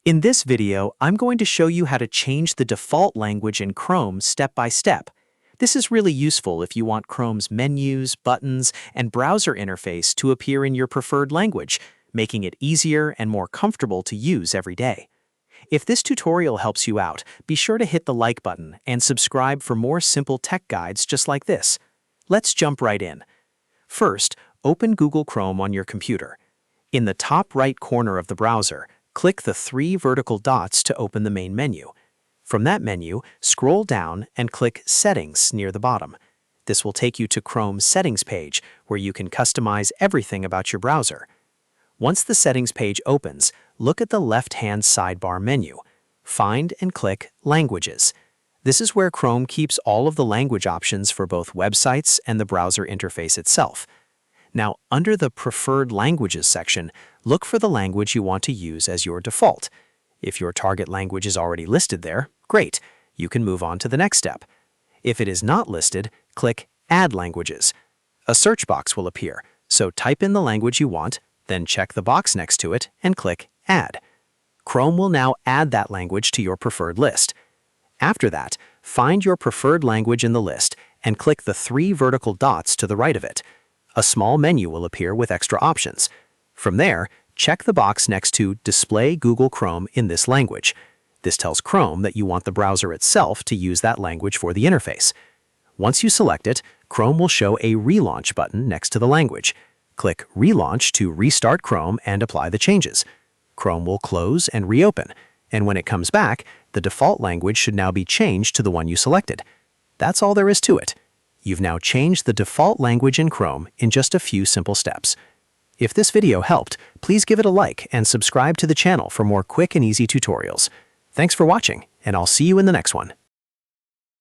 In this video, I'm going to show you how to change the default language in Chrome step by step. This is really useful if you want Chrome's menus, buttons, and browser interface to appear in your preferred language, making it easier and more comfortable to use every day. If this tutorial helps you out, be sure to hit the like button and subscribe for more simple tech guides just like this. Let's jump right in. First, open Google Chrome on your computer. In the top right corner of the browser, click the three vertical dots to open the main menu. From that menu, scroll down and click Settings near the bottom. This will take you to Chrome's Settings page, where you can customize everything about your browser. Once the Settings page opens, look at the left-hand sidebar menu. Find and click Languages. This is where Chrome keeps all of the language options for both websites and the browser interface itself. Now, under the Preferred Languages section, look for the language you want to use as your default. If your target language is already listed there, great, you can move on to the next step. If it is not listed, click Add Languages. A search box will appear, so type in the language you want, then check the box next to it and click Add. Chrome will now add that language to your preferred list. After that, find your preferred language in the list and click the three vertical dots to the right of it. A small menu will appear with extra options. From there, check the box next to Display Google Chrome in this language. This tells Chrome that you want the browser itself to use that language for the interface. Once you select it, Chrome will show a Relaunch button next to the language. Click Relaunch to restart Chrome and apply the changes. Chrome will close and reopen, and when it comes back, the default language should now be changed to the one you selected. That's all there is to it. You've now changed the default language in Chrome in just a few simple steps. If this video helped, please give it a like and subscribe to the channel for more quick and easy tutorials. Thanks for watching, and I'll see you in the next one.